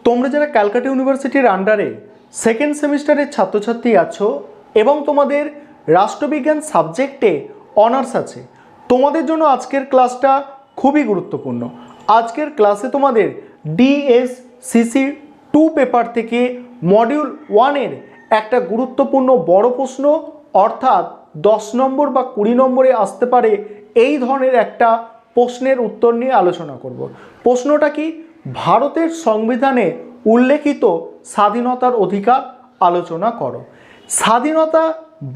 তোমরা যারা ক্যালকাটা ইউনিভার্সিটির আন্ডারে সেকেন্ড সেমিস্টারের ছাত্রছাত্রী আছো এবং তোমাদের রাষ্ট্রবিজ্ঞান সাবজেক্টে অনার্স আছে, তোমাদের জন্য আজকের ক্লাসটা খুবই গুরুত্বপূর্ণ। আজকের ক্লাসে তোমাদের ডিএসসিসি 2 পেপার থেকে মডিউল 1-এর একটা গুরুত্বপূর্ণ বড় প্রশ্ন, অর্থাৎ 10 নম্বর বা 20 নম্বরে আসতে পারে এই ধরনের একটা প্রশ্নের উত্তর নিয়ে আলোচনা করব। প্রশ্নটা কি? ভারতের সংবিধানে উল্লেখিত স্বাধীনতার অধিকার আলোচনা করো। স্বাধীনতা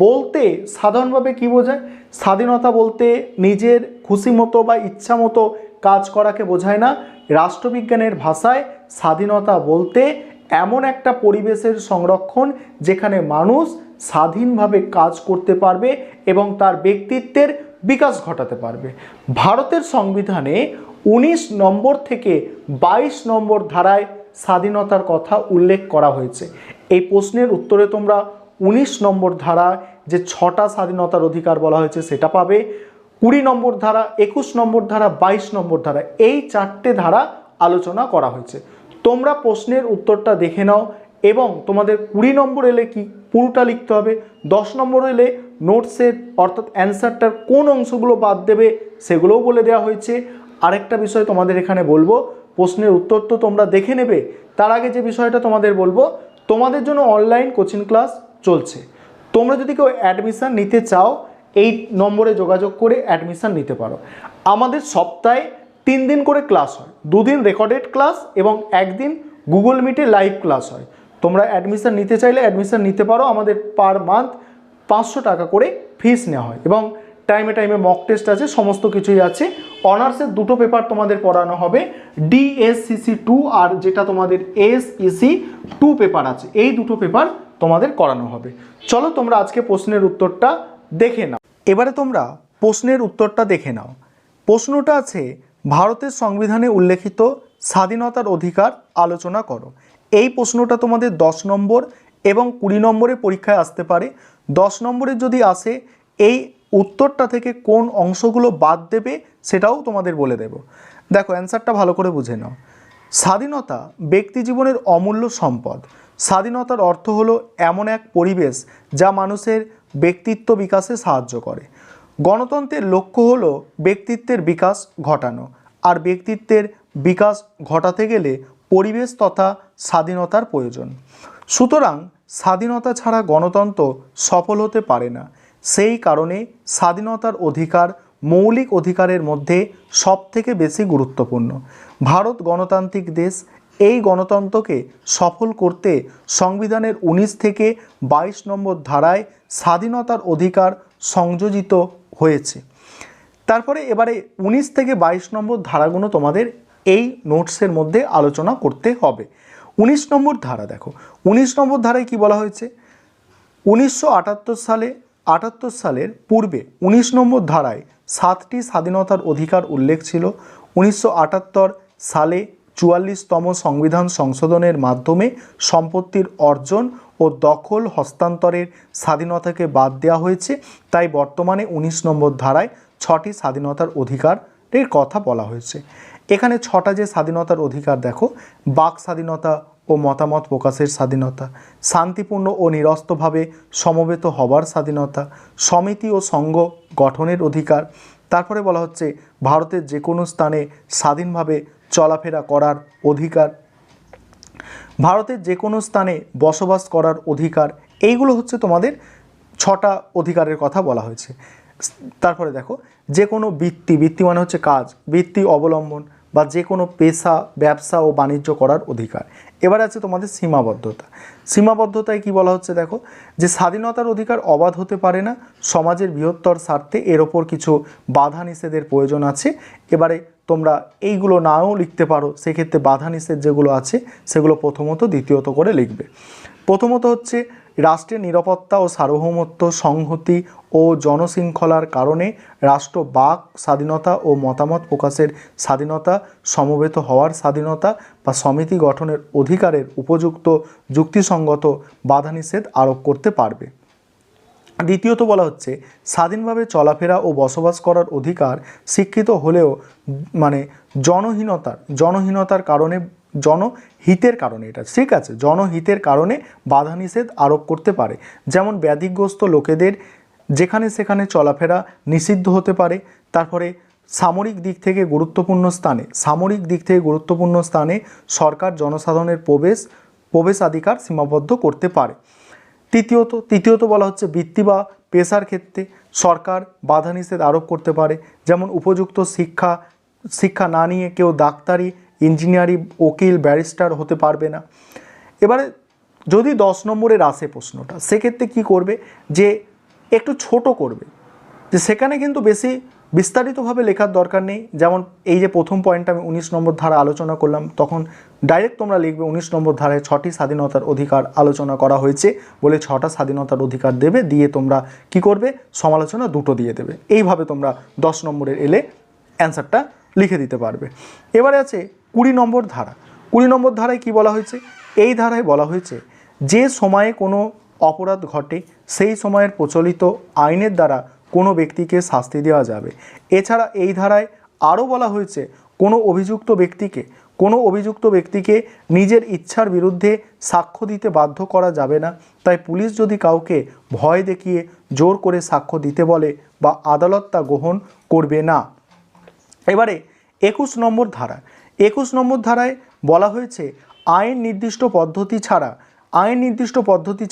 বলতে সাধারণভাবে কি বোঝায়? স্বাধীনতা বলতে নিজের খুশি মতো বা ইচ্ছা মতো কাজ করাকে বোঝায় না। রাষ্ট্রবিজ্ঞানের ভাষায় স্বাধীনতা বলতে এমন একটা পরিবেশের সংরক্ষণ যেখানে মানুষ স্বাধীনভাবে কাজ করতে পারবে এবং তার ব্যক্তিত্বের বিকাশ ঘটাতে পারবে। ভারতের সংবিধানে 19 নম্বর থেকে 22 নম্বর ধারায় স্বাধীনতার কথা উল্লেখ করা হয়েছে। এই প্রশ্নের উত্তরে তোমরা 19 নম্বর ধারা যে 6টা স্বাধীনতার অধিকার বলা হয়েছে সেটা পাবে, 20 নম্বর ধারা, 21 নম্বর ধারা, 22 নম্বর ধারা, এই 4টে ধারা আলোচনা করা হয়েছে। তোমরা প্রশ্নের উত্তরটা দেখে নাও এবং তোমাদের 20 নম্বর এলে কি পুরোটা লিখতে হবে, 10 নম্বর এলে নোটসের অর্থাৎ অ্যান্সারটার কোন অংশগুলো বাদ দেবে সেগুলোও বলে দেওয়া হয়েছে। আরেকটা বিষয় তোমাদের এখানে বলবো, প্রশ্নের উত্তর তো তোমরা দেখে নেবে, তার আগে যে বিষয়টা তোমাদের বলবো, তোমাদের জন্য অনলাইন কোচিং ক্লাস চলছে। তোমরা যদি কেউ অ্যাডমিশান নিতে চাও এই নম্বরে যোগাযোগ করে অ্যাডমিশান নিতে পারো। আমাদের সপ্তাহে 3 দিন করে ক্লাস হয়, 2 দিন রেকর্ডেড ক্লাস এবং 1 দিন গুগল মিটে লাইভ ক্লাস হয়। তোমরা অ্যাডমিশান নিতে চাইলে অ্যাডমিশান নিতে পারো। আমাদের পার মান্থ 500 টাকা করে ফিস নেওয়া হয় এবং টাইমে টাইমে মক টেস্ট আছে, সমস্ত কিছুই আছে। অনার্সের 2টো পেপার তোমাদের পড়ানো হবে, ডিএসসিসি 2 আর যেটা তোমাদের এসইসি 2 পেপার আছে, এই 2টো পেপার তোমাদের করানো হবে। চলো তোমরা আজকে প্রশ্নের উত্তরটা দেখে নাও। এবারে তোমরা প্রশ্নের উত্তরটা দেখে নাও। প্রশ্নটা আছে, ভারতের সংবিধানে উল্লেখিত স্বাধীনতার অধিকার আলোচনা করো। এই প্রশ্নটা তোমাদের 10 নম্বর এবং 20 নম্বরে পরীক্ষায় আসতে পারে। 10 নম্বরে যদি আসে এই উত্তরটা থেকে কোন অংশগুলো বাদ দেবে সেটাও তোমাদের বলে দেব। দেখো অ্যান্সারটা ভালো করে বুঝে নাও। স্বাধীনতা ব্যক্তি জীবনের অমূল্য সম্পদ। স্বাধীনতার অর্থ হলো এমন এক পরিবেশ যা মানুষের ব্যক্তিত্ব বিকাশে সাহায্য করে। গণতন্ত্রের লক্ষ্য হলো ব্যক্তিত্বের বিকাশ ঘটানো, আর ব্যক্তিত্বের বিকাশ ঘটাতে গেলে পরিবেশ তথা স্বাধীনতার প্রয়োজন। সুতরাং স্বাধীনতা ছাড়া গণতন্ত্র সফল হতে পারে না। সেই কারণে স্বাধীনতার অধিকার মৌলিক অধিকারের মধ্যে সবথেকে বেশি গুরুত্বপূর্ণ। ভারত গণতান্ত্রিক দেশ। এই গণতন্ত্রকে সফল করতে সংবিধানের 19 থেকে 22 নম্বর ধারায় স্বাধীনতার অধিকার সংযোজিত হয়েছে। তারপরে এবারে 19 থেকে 22 নম্বর ধারাগুলো তোমাদের এই নোটসের মধ্যে আলোচনা করতে হবে। 19 নম্বর ধারা দেখো, 19 নম্বর ধারায় কি বলা হয়েছে? 1978 সালের পূর্বে 19 নম্বর ধারায় 7টি স্বাধীনতার অধিকার উল্লেখ ছিল। 1978 সালে 44তম সংবিধান সংশোধনের মাধ্যমে সম্পত্তির অর্জন ও দখল হস্তান্তরের স্বাধীনতাকে বাদ দেওয়া হয়েছে। তাই বর্তমানে 19 নম্বর ধারায় 6টি স্বাধীনতার অধিকারের কথা বলা হয়েছে। এখানে 6টা যে স্বাধীনতার অধিকার দেখো, বাক স্বাধীনতা ও মতামত প্রকাশের স্বাধীনতা, শান্তিপূর্ণ ও নিরস্ত্রভাবে সমবেত হবার স্বাধীনতা, সমিতি ও সংঘ গঠনের অধিকার। তারপরে বলা হচ্ছে ভারতের যে কোনো স্থানে স্বাধীনভাবে চলাফেরা করার অধিকার, ভারতের যে কোনো স্থানে বসবাস করার অধিকার। এইগুলো হচ্ছে তোমাদের 6টা অধিকারের কথা বলা হয়েছে। তারপরে দেখো যে কোনো বৃত্তি মানে হচ্ছে কাজ, বৃত্তি অবলম্বন বা যে কোনো পেশা, ব্যবসা ও বাণিজ্য করার অধিকার। এবার আছে তোমাদের সীমাবদ্ধতা। সীমাবদ্ধতায় কি বলা হচ্ছে দেখো, যে স্বাধীনতার অধিকার অবাধ হতে পারে না, সমাজের বৃহত্তর স্বার্থে এর ওপর কিছু বাধা নিষেধের প্রয়োজন আছে। এবারে তোমরা এইগুলো নাও লিখতে পারো, সেক্ষেত্রে বাধা নিষেধ যেগুলো আছে সেগুলো প্রথমত দ্বিতীয়ত করে লিখবে। প্রথমত হচ্ছে রাষ্ট্রের নিরাপত্তা ও সার্বভৌমত্ব, সংহতি ও জনশৃঙ্খলার কারণে রাষ্ট্র বাক স্বাধীনতা ও মতামত প্রকাশের স্বাধীনতা, সমবেত হওয়ার স্বাধীনতা বা সমিতি গঠনের অধিকারের উপযুক্ত যুক্তিসঙ্গত বাধানিষেধ আরোপ করতে পারবে। দ্বিতীয়ত বলা হচ্ছে স্বাধীনভাবে চলাফেরা ও বসবাস করার অধিকার স্বীকৃত হলেও জনহীনতার কারণে জনহিতের কারণে, এটা ঠিক আছে, জনহিতের কারণে বাধা নিষেধ আরোপ করতে পারে। যেমন ব্যাধিগ্রস্ত লোকেদের যেখানে সেখানে চলাফেরা নিষিদ্ধ হতে পারে। তারপরে সামরিক দিক থেকে গুরুত্বপূর্ণ স্থানে সরকার জনসাধারণের প্রবেশাধিকার সীমাবদ্ধ করতে পারে। তৃতীয়ত বলা হচ্ছে বৃত্তি বা পেশার ক্ষেত্রে সরকার বাধা নিষেধ আরোপ করতে পারে। যেমন উপযুক্ত শিক্ষা না নিয়ে কেউ ডাক্তারি, ইঞ্জিনিয়ারিং, উকিল, ব্যারিস্টার হতে পারবে না। এবারে যদি 10 নম্বরের আসে প্রশ্নটা, সেক্ষেত্রে কি করবে, যে একটু ছোট করবে, যে সেখানে কিন্তু বেশি বিস্তারিতভাবে লেখার দরকার নেই। যেমন এই যে প্রথম পয়েন্টটা আমি 19 নম্বর ধারা আলোচনা করলাম, তখন ডাইরেক্ট তোমরা লিখবে 19 নম্বর ধারায় 6টি স্বাধীনতার অধিকার আলোচনা করা হয়েছে বলে 6টা স্বাধীনতার অধিকার দেবে, দিয়ে তোমরা কি করবে, সমালোচনা 2টো দিয়ে দেবে। এইভাবে তোমরা 10 নম্বরের এলে অ্যান্সারটা লিখে দিতে পারবে। এবারে আছে 20 নম্বর ধারা। 20 নম্বর ধারায় কি বলা হয়েছে, এই ধারায় বলা হয়েছে যে সময়ে কোনো অপরাধ ঘটে সেই সময়ের প্রচলিত আইনের দ্বারা কোনো ব্যক্তিকে শাস্তি দেওয়া যাবে। এছাড়া এই ধারায় আরও বলা হয়েছে কোনো অভিযুক্ত ব্যক্তিকে নিজের ইচ্ছার বিরুদ্ধে সাক্ষ্য দিতে বাধ্য করা যাবে না। তাই পুলিশ যদি কাউকে ভয় দেখিয়ে জোর করে সাক্ষ্য দিতে বলে বা আদালত তা গ্রহণ করবে না। এবারে 21 নম্বর ধারায় বলা হয়েছে আইন নির্দিষ্ট পদ্ধতি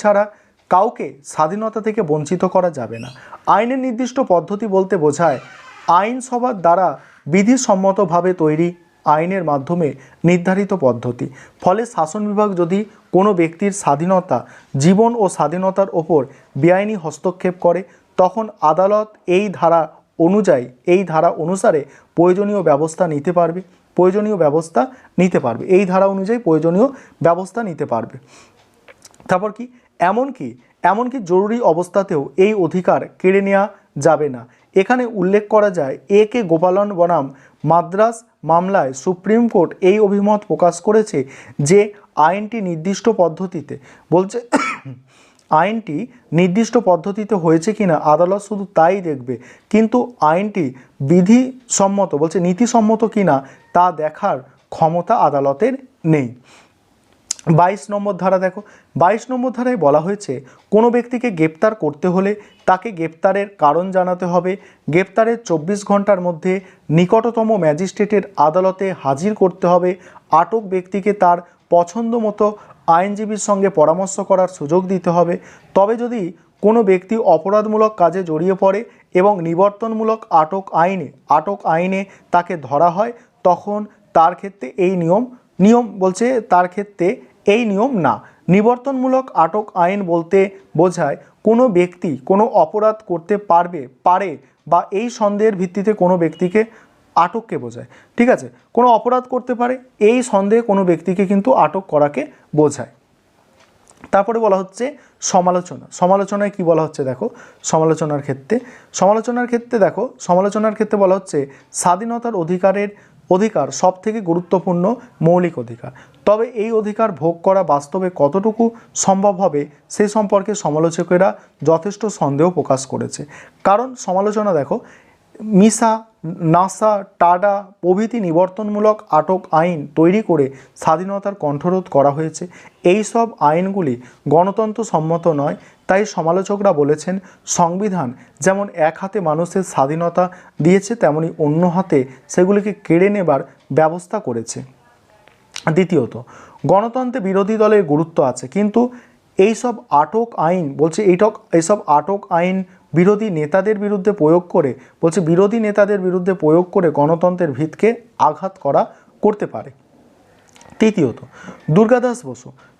ছাড়া কাউকে স্বাধীনতা থেকে বঞ্চিত করা যাবে না। আইনের নির্দিষ্ট পদ্ধতি বলতে বোঝায় আইনসভার দ্বারা বিধিসম্মতভাবে তৈরি আইনের মাধ্যমে নির্ধারিত পদ্ধতি। ফলে শাসন বিভাগ যদি কোনো ব্যক্তির স্বাধীনতা, জীবন ও স্বাধীনতার ওপর বেআইনি হস্তক্ষেপ করে, তখন আদালত এই ধারা অনুসারে প্রয়োজনীয় ব্যবস্থা নিতে পারবে। তারপর কি, এমনকি জরুরি অবস্থাতেও এই অধিকার কেড়ে নেওয়া যাবে না। এখানে উল্লেখ করা যায় A.K. গোপালন বনাম মাদ্রাস মামলায় সুপ্রিম কোর্ট এই অভিমত প্রকাশ করেছে যে আইনটি নির্দিষ্ট পদ্ধতিতে হয়েছে কিনা আদালত শুধু তাই দেখবে, কিন্তু আইনটি নীতিসম্মত কিনা তা দেখার ক্ষমতা আদালতের নেই। 22 নম্বর ধারা দেখো, 22 নম্বর ধারায় বলা হয়েছে কোনো ব্যক্তিকে গ্রেপ্তার করতে হলে তাকে গ্রেপ্তারের কারণ জানাতে হবে। গ্রেপ্তারের 24 ঘন্টার মধ্যে নিকটতম ম্যাজিস্ট্রেটের আদালতে হাজির করতে হবে। আটক ব্যক্তিকে তার পছন্দ মতো আইনজীবীর সঙ্গে পরামর্শ করার সুযোগ দিতে হবে। তবে যদি কোনো ব্যক্তি অপরাধমূলক কাজে জড়িয়ে পড়ে এবং নিবর্তনমূলক আটক আইনে তাকে ধরা হয়, তখন তার ক্ষেত্রে এই নিয়ম না। নিবর্তনমূলক আটক আইন বলতে বোঝায় কোনো ব্যক্তি কোনো অপরাধ করতে পারে বা এই সন্দেহের ভিত্তিতে কোনো ব্যক্তিকে আটককে বোঝায়। ঠিক আছে, কোনো অপরাধ করতে পারে এই সন্দেহে কোনো ব্যক্তিকে কিন্তু আটক করাকে বোঝায়। তারপরে বলা হচ্ছে সমালোচনায় কি বলা হচ্ছে দেখো, সমালোচনার ক্ষেত্রে বলা হচ্ছে স্বাধীনতার অধিকার সবথেকে গুরুত্বপূর্ণ মৌলিক অধিকার। তবে এই অধিকার ভোগ করা বাস্তবে কতটুকু সম্ভব হবে সে সম্পর্কে সমালোচকেরা যথেষ্ট সন্দেহ প্রকাশ করেছে। কারণ সমালোচনা দেখো, মিসা, নাসা, টাডা প্রভৃতি নিবর্তনমূলক আটক আইন তৈরি করে স্বাধীনতার কণ্ঠরোধ করা হয়েছে। এই সব আইনগুলি গণতন্ত্র সম্মত নয়। তাই সমালোচকরা বলেছেন সংবিধান যেমন এক হাতে মানুষের স্বাধীনতা দিয়েছে, তেমনি অন্য হাতে সেগুলিকে কেড়ে নেবার ব্যবস্থা করেছে। দ্বিতীয়ত, গণতন্ত্রে বিরোধী দলের গুরুত্ব আছে, কিন্তু এইসব আটক আইন বিরোধী নেতাদের বিরুদ্ধে প্রয়োগ করে গণতন্ত্রের ভিতকে আঘাত করতে পারে। তৃতীয়ত,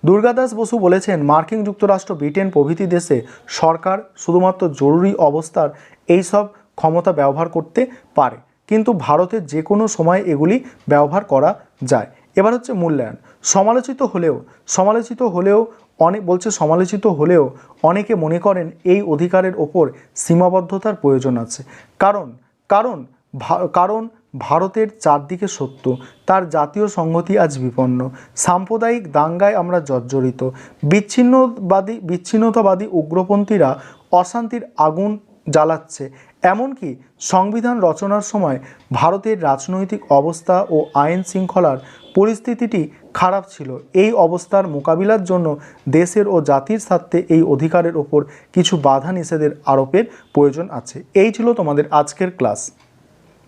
দুর্গাদাস বসু বলেছেন মার্কিন যুক্তরাষ্ট্র, ব্রিটেন প্রভৃতি দেশে সরকার শুধুমাত্র জরুরি অবস্থার এইসব ক্ষমতা ব্যবহার করতে পারে, কিন্তু ভারতের যে কোনো সময় এগুলি ব্যবহার করা যায়। এবার হচ্ছে মূল্যায়ন। সমালোচিত হলেও অনেকে মনে করেন এই অধিকারের ওপর সীমাবদ্ধতার প্রয়োজন আছে। কারণ ভারতের চারদিকে শত্রু, তার জাতীয় সংহতি আজ বিপন্ন, সাম্প্রদায়িক দাঙ্গায় আমরা জর্জরিত, বিচ্ছিন্নতাবাদী উগ্রপন্থীরা অশান্তির আগুন জ্বালাচ্ছে। এমনকি সংবিধান রচনার সময় ভারতের রাজনৈতিক অবস্থা ও আইন শৃঙ্খলার পরিস্থিতিটি খারাপ ছিল। এই অবস্থার মোকাবিলার জন্য দেশের ও জাতির স্বার্থে এই অধিকারের ওপর কিছু বাধা নিষেধের আরোপের প্রয়োজন আছে। এই ছিল তোমাদের আজকের ক্লাস।